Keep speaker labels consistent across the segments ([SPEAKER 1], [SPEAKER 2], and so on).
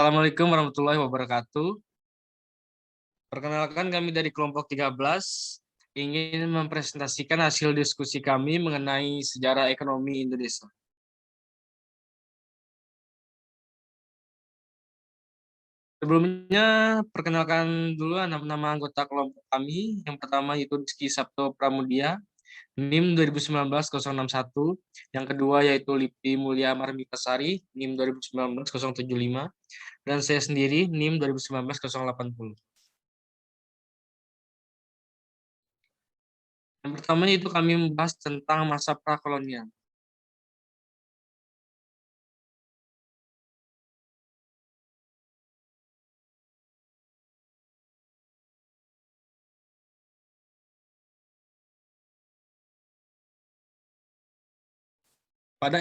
[SPEAKER 1] Assalamualaikum warahmatullahi wabarakatuh. Perkenalkan kami dari kelompok 13 ingin mempresentasikan hasil diskusi kami mengenai sejarah ekonomi Indonesia. Sebelumnya, perkenalkan dulu nama anggota kelompok kami. Yang pertama yaitu Rizky Sabto Pramudia, NIM 2019-061. Yang kedua yaitu Lipi Mulia Marbikasari, NIM 2019-075. Dan saya sendiri, NIM 2019-080. Yang pertama itu kami membahas tentang masa prakolonial. Pada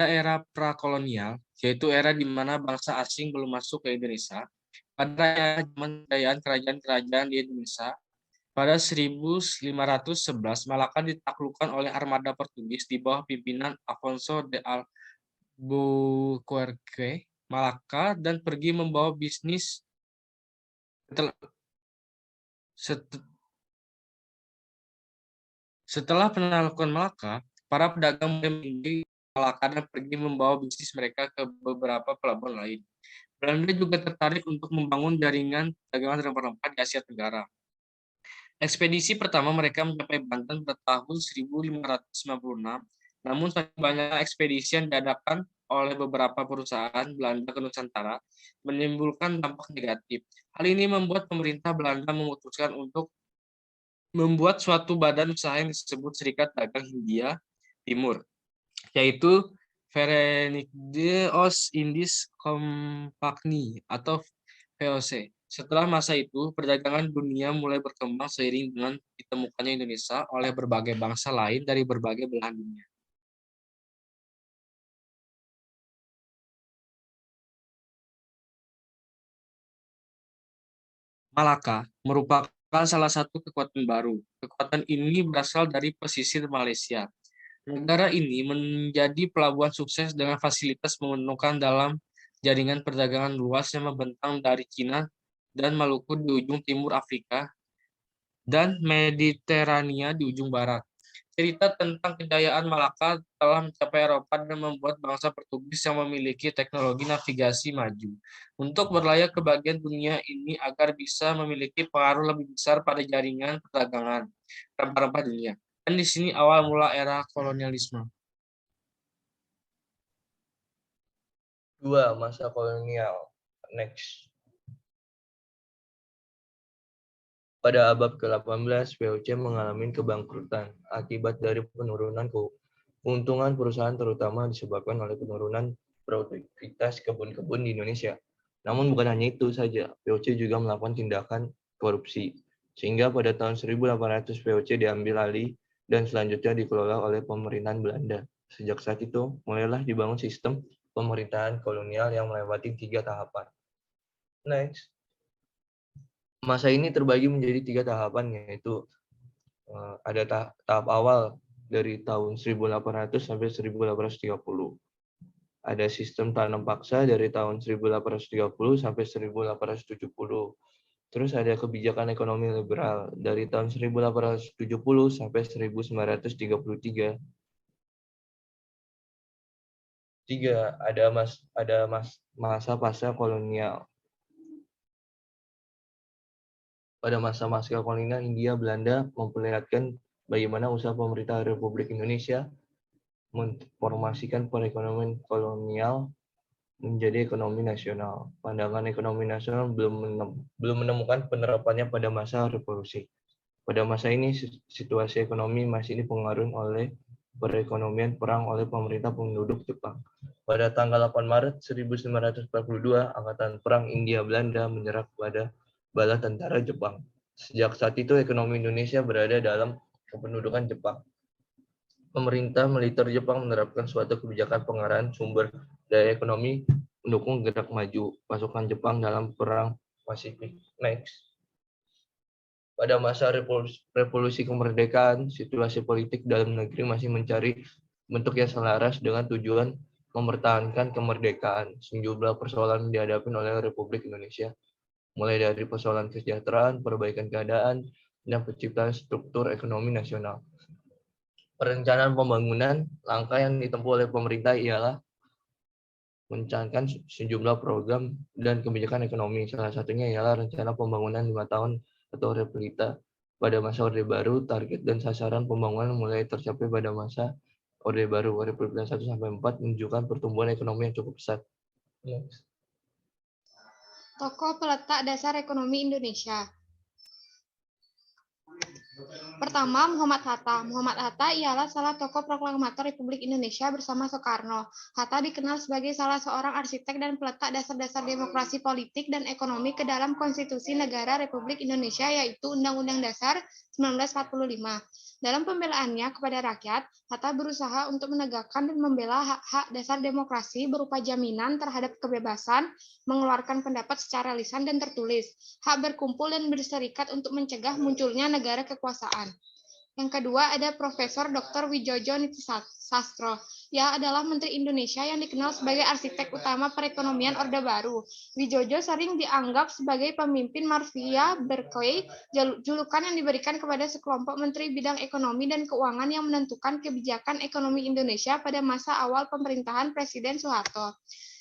[SPEAKER 1] era prakolonial, yaitu era di mana bangsa asing belum masuk ke Indonesia, pada zaman kejayaan kerajaan-kerajaan di Indonesia, pada 1511 Malaka ditaklukkan oleh armada Portugis di bawah pimpinan Afonso de Albuquerque Malaka dan pergi membawa bisnis setelah penaklukan Malaka, para pedagang mulai Malaka dan pergi membawa bisnis mereka ke beberapa pelabuhan lain. Belanda juga tertarik untuk membangun jaringan perdagangan rempah-rempah di Asia Tenggara. Ekspedisi pertama mereka mencapai Banten pada tahun 1556, namun banyak ekspedisi yang diadakan oleh beberapa perusahaan Belanda ke Nusantara menimbulkan dampak negatif. Hal ini membuat pemerintah Belanda memutuskan untuk membuat suatu badan usaha yang disebut Serikat Dagang Hindia Timur, yaitu Verenigde Oost-Indisch Compagnie atau VOC. Setelah masa itu, perdagangan dunia mulai berkembang seiring dengan ditemukannya Indonesia oleh berbagai bangsa lain dari berbagai belahan dunia. Malaka merupakan salah satu kekuatan baru. Kekuatan ini berasal dari pesisir Malaysia. Negara ini menjadi pelabuhan sukses dengan fasilitas menguntungkan dalam jaringan perdagangan luas yang membentang dari Cina dan Maluku di ujung timur Afrika dan Mediterania di ujung barat. Cerita tentang kejayaan Malaka telah mencapai Eropa dan membuat bangsa Portugis yang memiliki teknologi navigasi maju untuk berlayar ke bagian dunia ini agar bisa memiliki pengaruh lebih besar pada jaringan perdagangan rempah-rempah dunia. Dan di sini awal mula era kolonialisme.
[SPEAKER 2] 2. Masa kolonial. Next. Pada abad ke-18, VOC mengalami kebangkrutan akibat dari penurunan keuntungan perusahaan terutama disebabkan oleh penurunan produktivitas kebun-kebun di Indonesia. Namun bukan hanya itu saja, VOC juga melakukan tindakan korupsi. Sehingga pada tahun 1800 VOC diambil alih dan selanjutnya dikelola oleh pemerintahan Belanda. Sejak saat itu, mulailah dibangun sistem pemerintahan kolonial yang melewati 3 tahapan. Next. Masa ini terbagi menjadi 3 tahapan, yaitu ada tahap awal dari tahun 1800 sampai 1830. Ada sistem tanam paksa dari tahun 1830 sampai 1870. Terus ada kebijakan ekonomi liberal dari tahun 1870 sampai 1933. 3. Ada masa pasca kolonial. Pada masa-masa kolonial Hindia Belanda memperlihatkan bagaimana usaha pemerintah Republik Indonesia memformasikan perekonomian kolonial menjadi ekonomi nasional. Pandangan ekonomi nasional belum menemukan penerapannya pada masa revolusi. Pada masa ini situasi ekonomi masih dipengaruhi oleh perekonomian perang oleh pemerintah penduduk Jepang. Pada tanggal 8 Maret 1942, Angkatan Perang Hindia Belanda menyerah kepada bala tentara Jepang. Sejak saat itu ekonomi Indonesia berada dalam kependudukan Jepang. Pemerintah militer Jepang menerapkan suatu kebijakan pengarahan sumber daya ekonomi mendukung gerak maju pasukan Jepang dalam Perang Pasifik. Next. Pada masa revolusi kemerdekaan, situasi politik dalam negeri masih mencari bentuk yang selaras dengan tujuan mempertahankan kemerdekaan. Sejumlah persoalan dihadapi oleh Republik Indonesia, mulai dari persoalan kesejahteraan, perbaikan keadaan, dan penciptaan struktur ekonomi nasional. Perencanaan pembangunan, langkah yang ditempuh oleh pemerintah ialah mencanangkan sejumlah program dan kebijakan ekonomi. Salah satunya ialah rencana pembangunan 5 tahun atau Replita. Pada masa Orde Baru, target dan sasaran pembangunan mulai tercapai pada masa Orde Baru. Replita 1-4 menunjukkan pertumbuhan ekonomi yang cukup pesat.
[SPEAKER 3] Tokoh peletak dasar ekonomi Indonesia. Pertama, Muhammad Hatta. Muhammad Hatta ialah salah tokoh proklamator Republik Indonesia bersama Soekarno. Hatta dikenal sebagai salah seorang arsitek dan peletak dasar-dasar demokrasi politik dan ekonomi ke dalam konstitusi negara Republik Indonesia, yaitu Undang-Undang Dasar 1945. Dalam pembelaannya kepada rakyat, Hatta berusaha untuk menegakkan dan membela hak-hak dasar demokrasi berupa jaminan terhadap kebebasan, mengeluarkan pendapat secara lisan dan tertulis, hak berkumpul dan berserikat untuk mencegah munculnya negara kekuasaan. Yang kedua ada Profesor Dr. Widjojo Nitisastro. Ia adalah Menteri Indonesia yang dikenal sebagai arsitek utama perekonomian Orde Baru. Widjojo sering dianggap sebagai pemimpin mafia Berkeley, julukan yang diberikan kepada sekelompok menteri bidang ekonomi dan keuangan yang menentukan kebijakan ekonomi Indonesia pada masa awal pemerintahan Presiden Soeharto.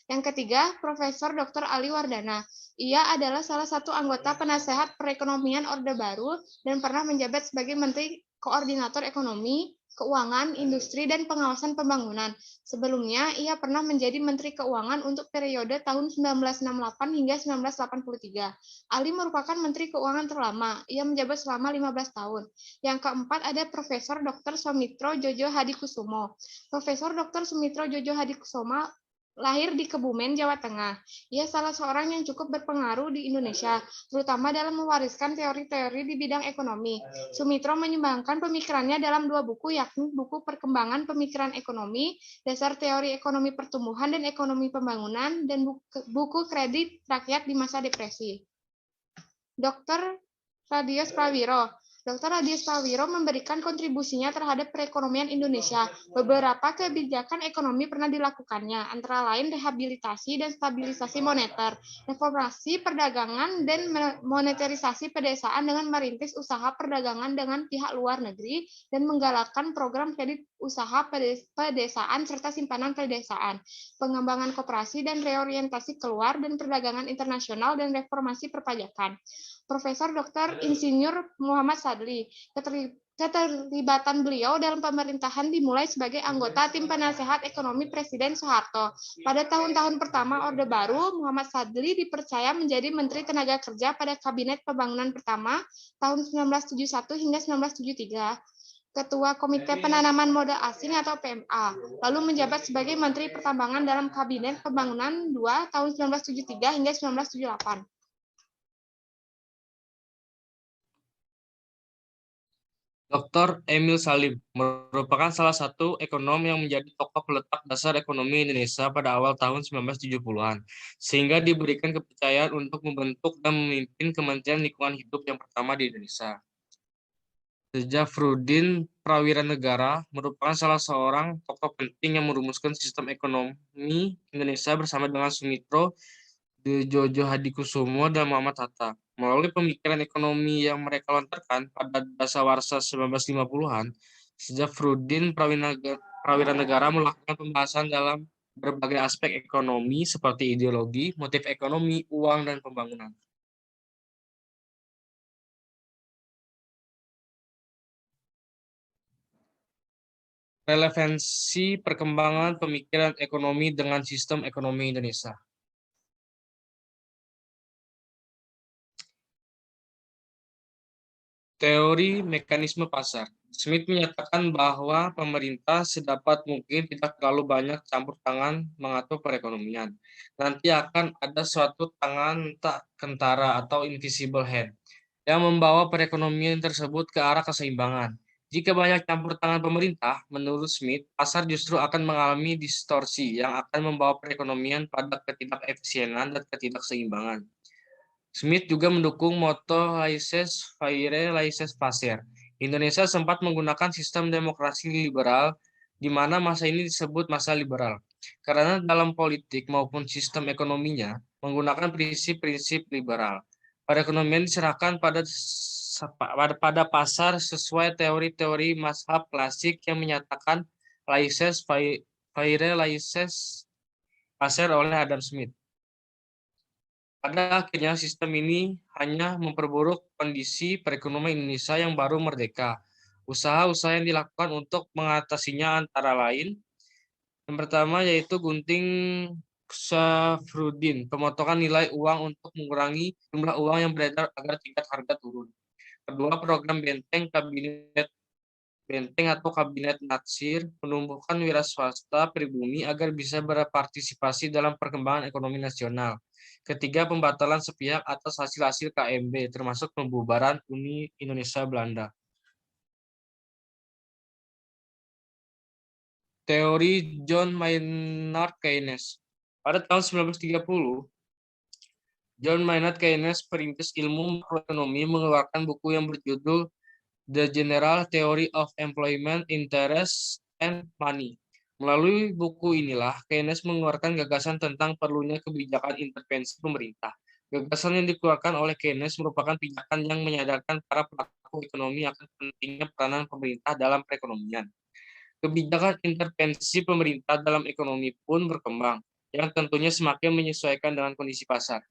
[SPEAKER 3] Yang ketiga, Profesor Dr. Ali Wardana. Ia adalah salah satu anggota penasehat perekonomian Orde Baru dan pernah menjabat sebagai Menteri Koordinator Ekonomi, Keuangan, Industri, dan Pengawasan Pembangunan. Sebelumnya, ia pernah menjadi Menteri Keuangan untuk periode tahun 1968 hingga 1983. Ali merupakan Menteri Keuangan terlama. Ia menjabat selama 15 tahun. Yang keempat ada Profesor Dr. Soemitro Djojo Hadikusumo. Profesor Dr. Soemitro Djojo Hadikusumo lahir di Kebumen, Jawa Tengah. Ia salah seorang yang cukup berpengaruh di Indonesia, terutama dalam mewariskan teori-teori di bidang ekonomi. Sumitro menyumbangkan pemikirannya dalam 2 buku, yakni buku Perkembangan Pemikiran Ekonomi, Dasar Teori Ekonomi Pertumbuhan dan Ekonomi Pembangunan, dan buku Kredit Rakyat di Masa Depresi. Dr. Radius Prawiro. Dr. Radius Prawiro memberikan kontribusinya terhadap perekonomian Indonesia. Beberapa kebijakan ekonomi pernah dilakukannya, antara lain rehabilitasi dan stabilisasi moneter, reformasi perdagangan, dan monetarisasi pedesaan dengan merintis usaha perdagangan dengan pihak luar negeri, dan menggalakkan program kredit usaha pedesaan serta simpanan pedesaan, pengembangan koperasi dan reorientasi keluar dan perdagangan internasional, dan reformasi perpajakan. Profesor Dr. Insinyur Muhammad Sadli. Keterlibatan beliau dalam pemerintahan dimulai sebagai anggota tim penasehat ekonomi Presiden Soeharto. Pada tahun-tahun pertama Orde Baru, Muhammad Sadli dipercaya menjadi Menteri Tenaga Kerja pada Kabinet Pembangunan pertama tahun 1971 hingga 1973. Ketua Komite Penanaman Modal Asing atau PMA, lalu menjabat sebagai Menteri Pertambangan dalam Kabinet Pembangunan 2 tahun 1973 hingga 1978.
[SPEAKER 1] Dr. Emil Salim merupakan salah satu ekonom yang menjadi tokoh peletak dasar ekonomi Indonesia pada awal tahun 1970-an, sehingga diberikan kepercayaan untuk membentuk dan memimpin Kementerian Lingkungan Hidup yang pertama di Indonesia. Syafruddin Prawiranegara merupakan salah seorang tokoh penting yang merumuskan sistem ekonomi Indonesia bersama dengan Sumitro Djojo Hadikusumo dan Muhammad Hatta. Melalui pemikiran ekonomi yang mereka lontarkan pada dasawarsa 1950-an, Syafruddin Prawiranegara melakukan pembahasan dalam berbagai aspek ekonomi seperti ideologi, motif ekonomi, uang, dan pembangunan. Relevansi perkembangan pemikiran ekonomi dengan sistem ekonomi Indonesia. Teori mekanisme pasar. Smith menyatakan bahwa pemerintah sedapat mungkin tidak terlalu banyak campur tangan mengatur perekonomian. Nanti akan ada suatu tangan tak kentara atau invisible hand yang membawa perekonomian tersebut ke arah keseimbangan. Jika banyak campur tangan pemerintah, menurut Smith, pasar justru akan mengalami distorsi yang akan membawa perekonomian pada ketidakefisienan dan ketidakseimbangan. Smith juga mendukung moto laissez-faire, laissez-passer. Indonesia sempat menggunakan sistem demokrasi liberal, di mana masa ini disebut masa liberal. karena dalam politik maupun sistem ekonominya menggunakan prinsip-prinsip liberal. Perekonomian diserahkan pada pasar sesuai teori-teori mazhab klasik yang menyatakan laissez-faire laissez-passer oleh Adam Smith. Pada akhirnya sistem ini hanya memperburuk kondisi perekonomian Indonesia yang baru merdeka. Usaha-usaha yang dilakukan untuk mengatasinya antara lain, yang pertama yaitu gunting Safruddin, pemotongan nilai uang untuk mengurangi jumlah uang yang beredar agar tingkat harga turun. Kedua, program benteng atau kabinet Natsir, menumbuhkan wira swasta pribumi agar bisa berpartisipasi dalam perkembangan ekonomi nasional. Ketiga, pembatalan sepihak atas hasil-hasil KMB, termasuk pembubaran Uni Indonesia Belanda. Teori John Maynard Keynes. Pada tahun 1930, John Maynard Keynes, perintis ilmu makroekonomi, mengeluarkan buku yang berjudul The General Theory of Employment, Interest, and Money. Melalui buku inilah, Keynes mengeluarkan gagasan tentang perlunya kebijakan intervensi pemerintah. Gagasan yang dikeluarkan oleh Keynes merupakan pijakan yang menyadarkan para pelaku ekonomi akan pentingnya peranan pemerintah dalam perekonomian. Kebijakan intervensi pemerintah dalam ekonomi pun berkembang, yang tentunya semakin menyesuaikan dengan kondisi pasar.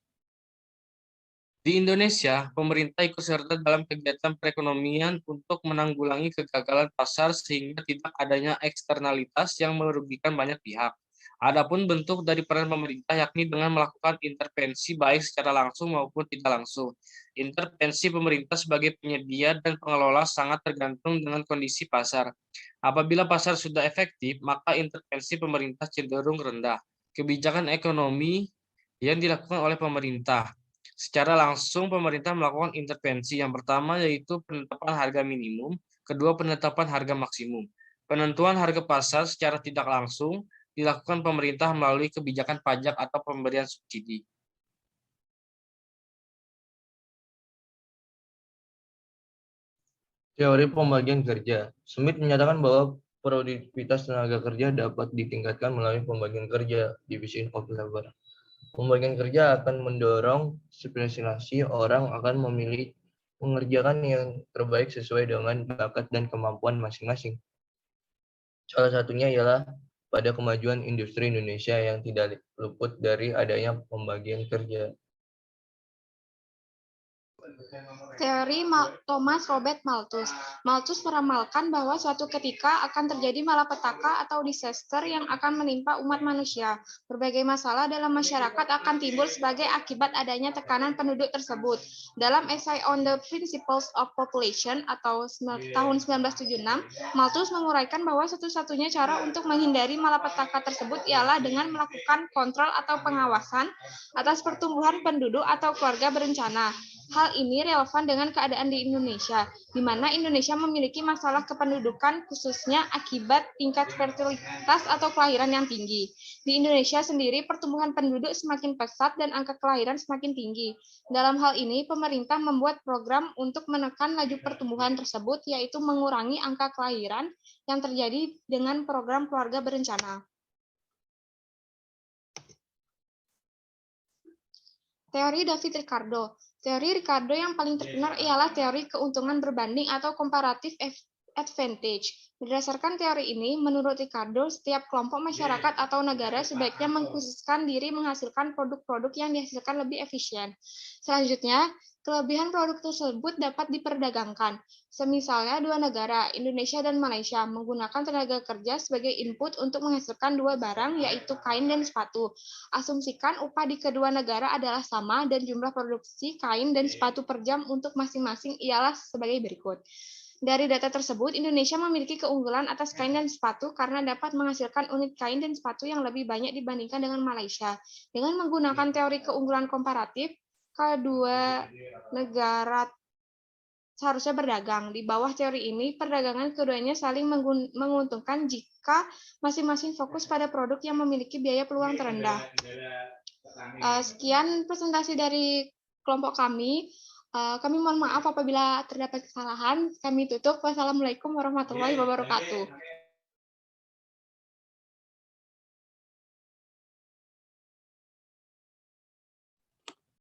[SPEAKER 1] Di Indonesia, pemerintah ikut serta dalam kegiatan perekonomian untuk menanggulangi kegagalan pasar sehingga tidak adanya eksternalitas yang merugikan banyak pihak. Adapun bentuk dari peran pemerintah yakni dengan melakukan intervensi baik secara langsung maupun tidak langsung. Intervensi pemerintah sebagai penyedia dan pengelola sangat tergantung dengan kondisi pasar. Apabila pasar sudah efektif, maka intervensi pemerintah cenderung rendah. Kebijakan ekonomi yang dilakukan oleh pemerintah. Secara langsung, pemerintah melakukan intervensi. Yang pertama yaitu penetapan harga minimum, kedua penetapan harga maksimum. Penentuan harga pasar secara tidak langsung dilakukan pemerintah melalui kebijakan pajak atau pemberian subsidi.
[SPEAKER 2] Teori pembagian kerja. Smith menyatakan bahwa produktivitas tenaga kerja dapat ditingkatkan melalui pembagian kerja, division of labor. Pembagian kerja akan mendorong spesialisasi, orang akan memilih mengerjakan yang terbaik sesuai dengan bakat dan kemampuan masing-masing. Salah satunya ialah pada kemajuan industri Indonesia yang tidak luput dari adanya pembagian kerja.
[SPEAKER 3] Teori Thomas Robert Malthus. Malthus meramalkan bahwa suatu ketika akan terjadi malapetaka atau disaster yang akan menimpa umat manusia. Berbagai masalah dalam masyarakat akan timbul sebagai akibat adanya tekanan penduduk tersebut. Dalam esai On the Principles of Population atau tahun 1976, Malthus menguraikan bahwa satu-satunya cara untuk menghindari malapetaka tersebut ialah dengan melakukan kontrol atau pengawasan atas pertumbuhan penduduk atau keluarga berencana. Hal ini relevan dengan keadaan di Indonesia, di mana Indonesia memiliki masalah kependudukan khususnya akibat tingkat fertilitas atau kelahiran yang tinggi. Di Indonesia sendiri, pertumbuhan penduduk semakin pesat dan angka kelahiran semakin tinggi. Dalam hal ini, pemerintah membuat program untuk menekan laju pertumbuhan tersebut, yaitu mengurangi angka kelahiran yang terjadi dengan program keluarga berencana. Teori David Ricardo. Teori Ricardo yang paling terkenal ialah teori keuntungan berbanding atau comparative advantage. Berdasarkan teori ini, menurut Ricardo, setiap kelompok masyarakat atau negara sebaiknya mengkhususkan diri menghasilkan produk-produk yang dihasilkan lebih efisien. Selanjutnya, kelebihan produk tersebut dapat diperdagangkan. Semisalnya dua negara, Indonesia dan Malaysia, menggunakan tenaga kerja sebagai input untuk menghasilkan dua barang, yaitu kain dan sepatu. Asumsikan upah di kedua negara adalah sama dan jumlah produksi kain dan sepatu per jam untuk masing-masing ialah sebagai berikut. Dari data tersebut, Indonesia memiliki keunggulan atas kain dan sepatu karena dapat menghasilkan unit kain dan sepatu yang lebih banyak dibandingkan dengan Malaysia. Dengan menggunakan teori keunggulan komparatif, kedua negara seharusnya berdagang. Di bawah teori ini, perdagangan keduanya saling menguntungkan jika masing-masing fokus pada produk yang memiliki biaya peluang terendah. Sekian presentasi dari kelompok kami. Kami mohon maaf apabila terdapat kesalahan. Kami tutup. Wassalamualaikum warahmatullahi wabarakatuh.